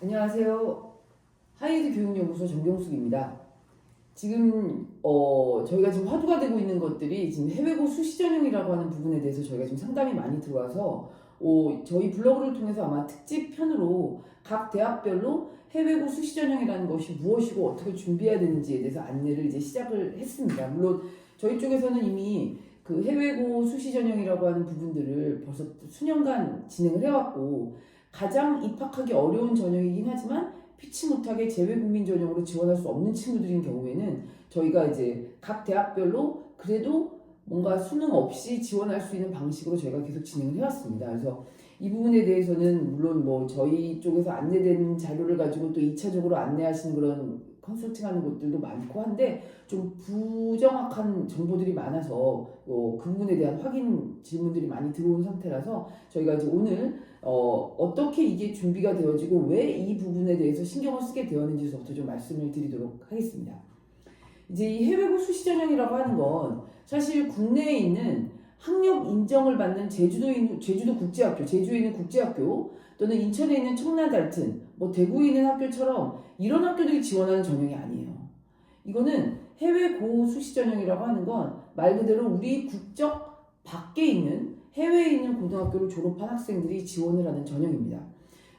안녕하세요. 하이에드 교육연구소 정경숙입니다. 지금 저희가 지금 화두가 되고 있는 것들이 지금 해외고 수시 전형이라고 하는 부분에 대해서 저희가 지금 상담이 많이 들어와서 저희 블로그를 통해서 아마 특집 편으로 각 대학별로 해외고 수시 전형이라는 것이 무엇이고 어떻게 준비해야 되는지에 대해서 안내를 이제 시작을 했습니다. 물론 저희 쪽에서는 이미 그 해외고 수시 전형이라고 하는 부분들을 벌써 수년간 진행을 해왔고, 가장 입학하기 어려운 전형이긴 하지만 피치 못하게 재외국민 전형으로 지원할 수 없는 친구들인 경우에는 저희가 이제 각 대학별로 그래도 뭔가 수능 없이 지원할 수 있는 방식으로 저희가 계속 진행을 해왔습니다. 그래서 이 부분에 대해서는 물론 뭐 저희 쪽에서 안내된 자료를 가지고 또 2차적으로 안내하시는 그런 컨설팅하는 곳들도 많고 한데, 좀 부정확한 정보들이 많아서 그 부분에 대한 확인 질문들이 많이 들어온 상태라서 저희가 이제 오늘 어떻게 이게 준비가 되어지고 왜 이 부분에 대해서 신경을 쓰게 되었는지부터 좀 말씀을 드리도록 하겠습니다. 이제 이 해외고 수시 전형이라고 하는 건 사실 국내에 있는 학력 인정을 받는 제주도 국제학교, 제주에 있는 국제학교 또는 인천에 있는 청라달튼, 뭐 대구에 있는 학교처럼 이런 학교들이 지원하는 전형이 아니에요. 이거는 해외고 수시 전형이라고 하는 건 말 그대로 우리 국적 밖에 있는 해외에 있는 고등학교를 졸업한 학생들이 지원을 하는 전형입니다.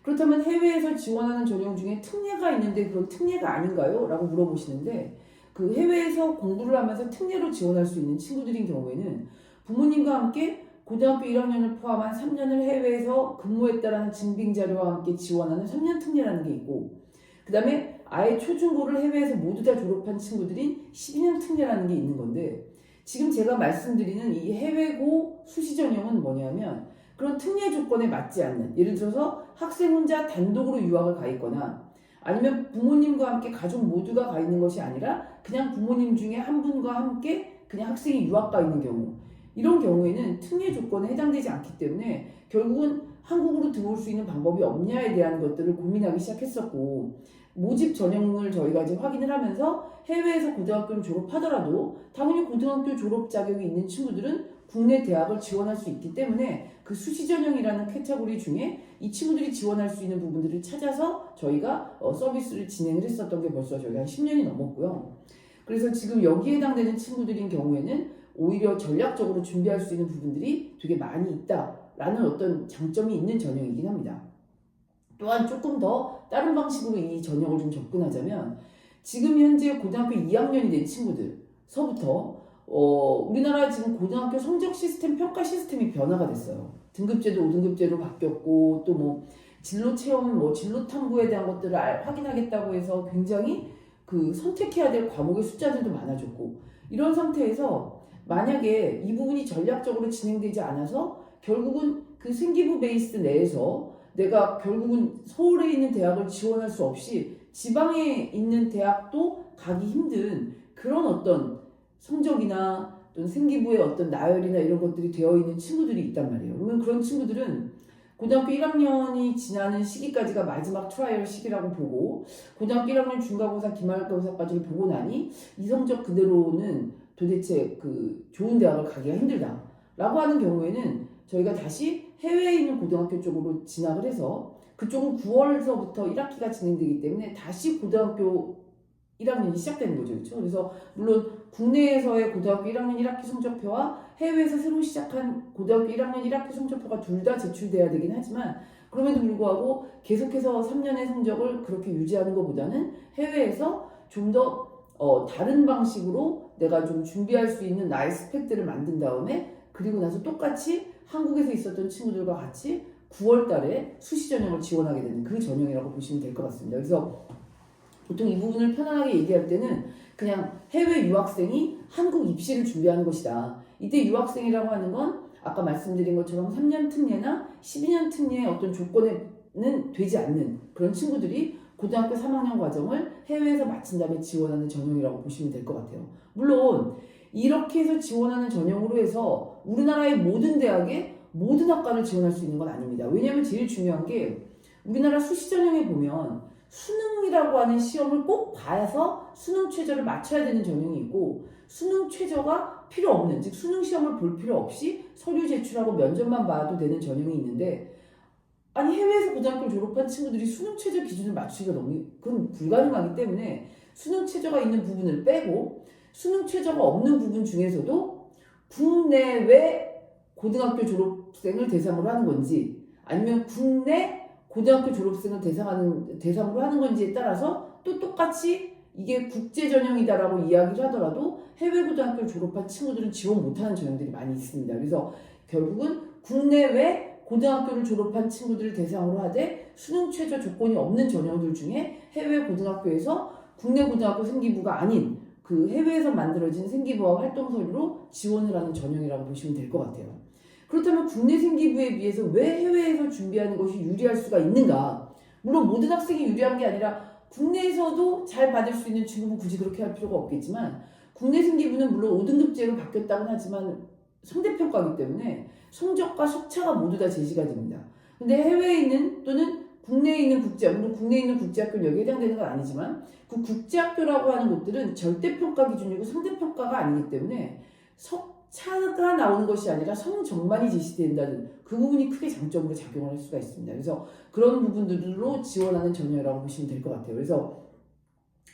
그렇다면 해외에서 지원하는 전형 중에 특례가 있는데 그건 특례가 아닌가요? 라고 물어보시는데, 그 해외에서 공부를 하면서 특례로 지원할 수 있는 친구들인 경우에는 부모님과 함께 고등학교 1학년을 포함한 3년을 해외에서 근무했다라는 증빙자료와 함께 지원하는 3년 특례라는 게 있고, 그 다음에 아예 초중고를 해외에서 모두 다 졸업한 친구들인 12년 특례라는 게 있는 건데, 지금 제가 말씀드리는 이 해외고 수시 전형은 뭐냐면 그런 특례 조건에 맞지 않는, 예를 들어서 학생 혼자 단독으로 유학을 가 있거나 아니면 부모님과 함께 가족 모두가 가 있는 것이 아니라 그냥 부모님 중에 한 분과 함께 그냥 학생이 유학 가 있는 경우, 이런 경우에는 특례 조건에 해당되지 않기 때문에 결국은 한국으로 들어올 수 있는 방법이 없냐에 대한 것들을 고민하기 시작했었고, 모집 전형을 저희가 이제 확인을 하면서 해외에서 고등학교를 졸업하더라도 당연히 고등학교 졸업 자격이 있는 친구들은 국내 대학을 지원할 수 있기 때문에 그 수시 전형이라는 캐테고리 중에 이 친구들이 지원할 수 있는 부분들을 찾아서 저희가 서비스를 진행을 했었던 게 벌써 저희가 한 10년이 넘었고요. 그래서 지금 여기에 해당되는 친구들인 경우에는 오히려 전략적으로 준비할 수 있는 부분들이 되게 많이 있다라는 어떤 장점이 있는 전형이긴 합니다. 또한 조금 더 다른 방식으로 이 전형을 좀 접근하자면, 지금 현재 고등학교 2학년이 된 친구들서부터 우리나라 지금 고등학교 성적 시스템, 평가 시스템이 변화가 됐어요. 등급제도 5등급제로 바뀌었고, 또 뭐 진로 체험, 뭐 진로 탐구에 대한 것들을 확인하겠다고 해서 굉장히 그 선택해야 될 과목의 숫자들도 많아졌고, 이런 상태에서 만약에 이 부분이 전략적으로 진행되지 않아서 결국은 그 생기부 베이스 내에서 내가 결국은 서울에 있는 대학을 지원할 수 없이 지방에 있는 대학도 가기 힘든 그런 어떤 성적이나 또는 생기부의 어떤 나열이나 이런 것들이 되어 있는 친구들이 있단 말이에요. 그러면 그런 친구들은 고등학교 1학년이 지나는 시기까지가 마지막 트라이얼 시기라고 보고, 고등학교 1학년 중간고사, 기말고사까지 보고 나니 이 성적 그대로는 도대체 그 좋은 대학을 가기가 힘들다라고 하는 경우에는 저희가 다시 해외에 있는 고등학교 쪽으로 진학을 해서, 그쪽은 9월서부터 1학기가 진행되기 때문에 다시 고등학교 1학년이 시작되는 거죠. 그렇죠? 그래서 물론 국내에서의 고등학교 1학년 1학기 성적표와 해외에서 새로 시작한 고등학교 1학년 1학기 성적표가 둘 다 제출돼야 되긴 하지만, 그럼에도 불구하고 계속해서 3년의 성적을 그렇게 유지하는 것보다는 해외에서 좀 더 다른 방식으로 내가 좀 준비할 수 있는 나의 스펙들을 만든 다음에, 그리고 나서 똑같이 한국에서 있었던 친구들과 같이 9월 달에 수시 전형을 지원하게 되는 그 전형이라고 보시면 될 것 같습니다. 그래서 보통 이 부분을 편안하게 얘기할 때는 그냥 해외 유학생이 한국 입시를 준비하는 것이다. 이때 유학생이라고 하는 건 아까 말씀드린 것처럼 3년 특례나 12년 특례의 어떤 조건에는 되지 않는 그런 친구들이 고등학교 3학년 과정을 해외에서 마친 다음에 지원하는 전형이라고 보시면 될 것 같아요. 물론 이렇게 해서 지원하는 전형으로 해서 우리나라의 모든 대학에 모든 학과를 지원할 수 있는 건 아닙니다. 왜냐하면 제일 중요한 게, 우리나라 수시 전형에 보면 수능이라고 하는 시험을 꼭 봐서 수능 최저를 맞춰야 되는 전형이 있고, 수능 최저가 필요 없는, 즉 수능 시험을 볼 필요 없이 서류 제출하고 면접만 봐도 되는 전형이 있는데, 아니 해외에서 고등학교 졸업한 친구들이 수능 최저 기준을 맞추기가 너무 그건 불가능하기 때문에 수능 최저가 있는 부분을 빼고 수능 최저가 없는 부분 중에서도 국내외 고등학교 졸업생을 대상으로 하는 건지 아니면 국내 고등학교 졸업생을 대상으로 하는 건지에 따라서 또 똑같이 이게 국제 전형이다라고 이야기를 하더라도 해외 고등학교를 졸업한 친구들은 지원 못하는 전형들이 많이 있습니다. 그래서 결국은 국내외 고등학교를 졸업한 친구들을 대상으로 하되 수능 최저 조건이 없는 전형들 중에 해외 고등학교에서 국내 고등학교 생기부가 아닌 그 해외에서 만들어진 생기부와 활동 서류로 지원을 하는 전형이라고 보시면 될 것 같아요. 그렇다면 국내 생기부에 비해서 왜 해외에서 준비하는 것이 유리할 수가 있는가? 물론 모든 학생이 유리한 게 아니라 국내에서도 잘 받을 수 있는 친구는 굳이 그렇게 할 필요가 없겠지만 국내 생기부는 물론 5등급제로 바뀌었다고는 하지만 상대평가이기 때문에 성적과 속차가 모두 다 제시가 됩니다. 근데 해외에 있는 또는 국내에 있는 국제, 물론 국내에 있는 국제학교는 여기에 해당되는 건 아니지만 그 국제학교라고 하는 곳들은 절대평가 기준이고 상대평가가 아니기 때문에 차가 나오는 것이 아니라 성적만이 제시된다는 그 부분이 크게 장점으로 작용을 할 수가 있습니다. 그래서 그런 부분들로 지원하는 전형이라고 보시면 될 것 같아요. 그래서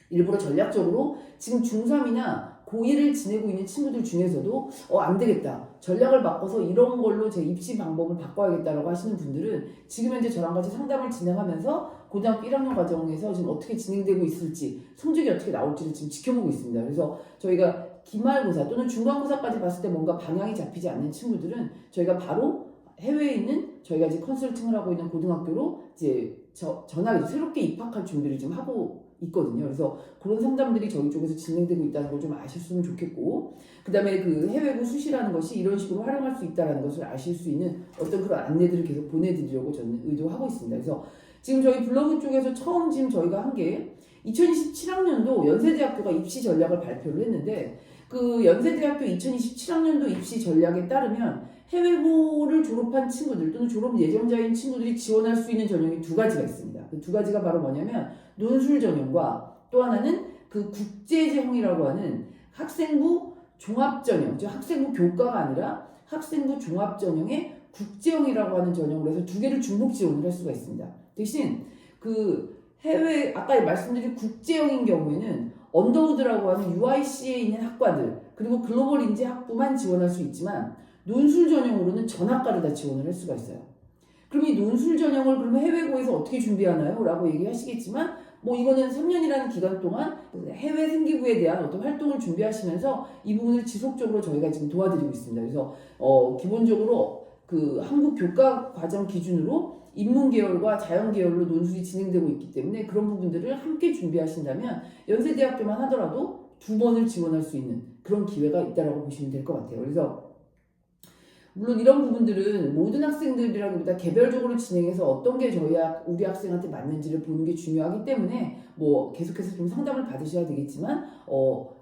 일부러 전략적으로 지금 중3이나 고1을 지내고 있는 친구들 중에서도 안 되겠다. 전략을 바꿔서 이런 걸로 제 입시 방법을 바꿔야겠다라고 하시는 분들은 지금 현재 저랑 같이 상담을 진행하면서 고등학교 1학년 과정에서 지금 어떻게 진행되고 있을지 성적이 어떻게 나올지를 지금 지켜보고 있습니다. 그래서 저희가 기말고사 또는 중간고사까지 봤을 때 뭔가 방향이 잡히지 않는 친구들은 저희가 바로 해외에 있는 저희가 이제 컨설팅을 하고 있는 고등학교로 이제 전학 새롭게 입학할 준비를 지금 하고 있거든요. 그래서 그런 상담들이 저희 쪽에서 진행되고 있다는 걸 좀 아셨으면 좋겠고, 그 다음에 그 해외고 수시라는 것이 이런 식으로 활용할 수 있다는 것을 아실 수 있는 어떤 그런 안내들을 계속 보내드리려고 저는 의도하고 있습니다. 그래서 지금 저희 블로그 쪽에서 처음 지금 저희가 한 게 2027학년도 연세대학교가 입시 전략을 발표를 했는데 그 연세대학교 2027학년도 입시 전략에 따르면 해외고를 졸업한 친구들 또는 졸업 예정자인 친구들이 지원할 수 있는 전형이 두 가지가 있습니다. 그 두 가지가 바로 뭐냐면 논술 전형과 또 하나는 그 국제제형이라고 하는 학생부 종합전형, 즉 학생부 교과가 아니라 학생부 종합전형의 국제형이라고 하는 전형으로 해서 두 개를 중복 지원을 할 수가 있습니다. 대신 그 해외 아까 말씀드린 국제형인 경우에는 언더우드라고 하는 UIC에 있는 학과들 그리고 글로벌 인재 학부만 지원할 수 있지만 논술 전형으로는 전 학과를 다 지원을 할 수가 있어요. 그럼 이 논술 전형을 그러면 해외고에서 어떻게 준비하나요? 라고 얘기하시겠지만 뭐 이거는 3년이라는 기간 동안 해외 생기부에 대한 어떤 활동을 준비하시면서 이 부분을 지속적으로 저희가 지금 도와드리고 있습니다. 그래서 기본적으로 그 한국 교과 과정 기준으로 인문계열과 자연계열로 논술이 진행되고 있기 때문에 그런 부분들을 함께 준비하신다면 연세대학교만 하더라도 2번을 지원할 수 있는 그런 기회가 있다고 보시면 될 것 같아요. 그래서 물론 이런 부분들은 모든 학생들이라기보다 개별적으로 진행해서 어떤 게 우리 학생한테 맞는지를 보는 게 중요하기 때문에 뭐 계속해서 좀 상담을 받으셔야 되겠지만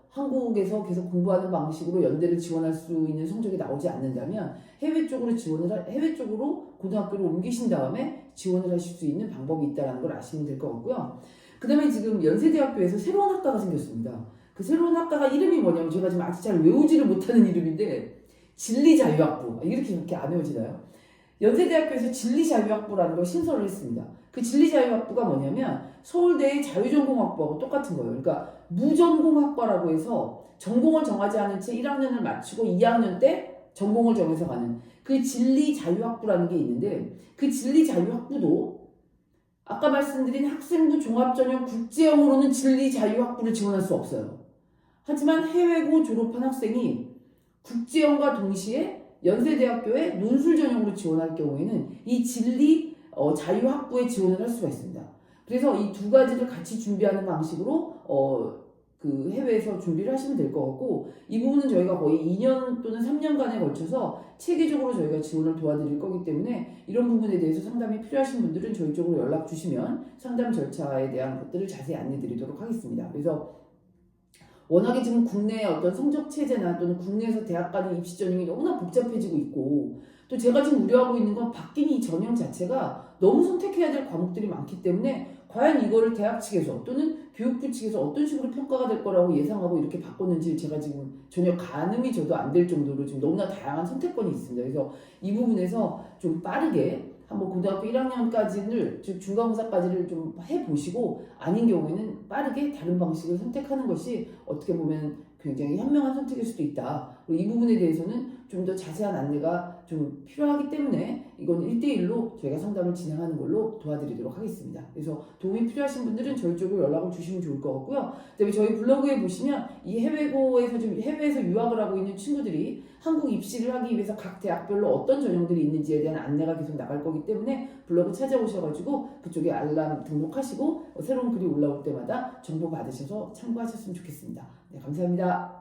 한국에서 계속 공부하는 방식으로 연대를 지원할 수 있는 성적이 나오지 않는다면 해외 쪽으로 고등학교를 옮기신 다음에 지원을 하실 수 있는 방법이 있다는 걸 아시면 될 것 같고요. 그 다음에 지금 연세대학교에서 새로운 학과가 생겼습니다. 그 새로운 학과가 이름이 뭐냐면 제가 지금 아직 잘 외우지를 못하는 이름인데 진리자유학부 이렇게 안 외워지나요? 연세대학교에서 진리자유학부라는 걸 신설을 했습니다. 그 진리자유학부가 뭐냐면 서울대의 자유전공학부하고 똑같은 거예요. 그러니까 무전공학과라고 해서 전공을 정하지 않은 채 1학년을 마치고 2학년 때 전공을 정해서 가는 그 진리자유학부라는 게 있는데 그 진리자유학부도 아까 말씀드린 학생부 종합전형 국제형으로는 진리자유학부를 지원할 수 없어요. 하지만 해외고 졸업한 학생이 국제형과 동시에 연세대학교에 논술 전형으로 지원할 경우에는 이 진리 자유학부에 지원을 할 수가 있습니다. 그래서 이 두 가지를 같이 준비하는 방식으로 그 해외에서 준비를 하시면 될 것 같고 이 부분은 저희가 거의 2년 또는 3년간에 걸쳐서 체계적으로 저희가 지원을 도와드릴 거기 때문에 이런 부분에 대해서 상담이 필요하신 분들은 저희 쪽으로 연락 주시면 상담 절차에 대한 것들을 자세히 안내 드리도록 하겠습니다. 그래서 워낙에 지금 국내의 어떤 성적 체제나 또는 국내에서 대학 가는 입시 전형이 너무나 복잡해지고 있고 또 제가 지금 우려하고 있는 건 바뀐 이 전형 자체가 너무 선택해야 될 과목들이 많기 때문에 과연 이거를 대학 측에서 또는 교육부 측에서 어떤 식으로 평가가 될 거라고 예상하고 이렇게 바꿨는지 제가 지금 전혀 가늠이 저도 안 될 정도로 지금 너무나 다양한 선택권이 있습니다. 그래서 이 부분에서 좀 빠르게 한번 고등학교 1학년까지를 즉 중간고사까지를 좀 해보시고 아닌 경우에는 빠르게 다른 방식을 선택하는 것이 어떻게 보면 굉장히 현명한 선택일 수도 있다. 그리고 이 부분에 대해서는 좀 더 자세한 안내가 좀 필요하기 때문에 이건 1대1로 저희가 상담을 진행하는 걸로 도와드리도록 하겠습니다. 그래서 도움이 필요하신 분들은 저희 쪽으로 연락을 주시면 좋을 것 같고요. 그다음에 저희 블로그에 보시면 이 해외에서 유학을 하고 있는 친구들이 한국 입시를 하기 위해서 각 대학별로 어떤 전형들이 있는지에 대한 안내가 계속 나갈 거기 때문에 블로그 찾아오셔가지고 그쪽에 알람 등록하시고 새로운 글이 올라올 때마다 정보 받으셔서 참고하셨으면 좋겠습니다. 네, 감사합니다.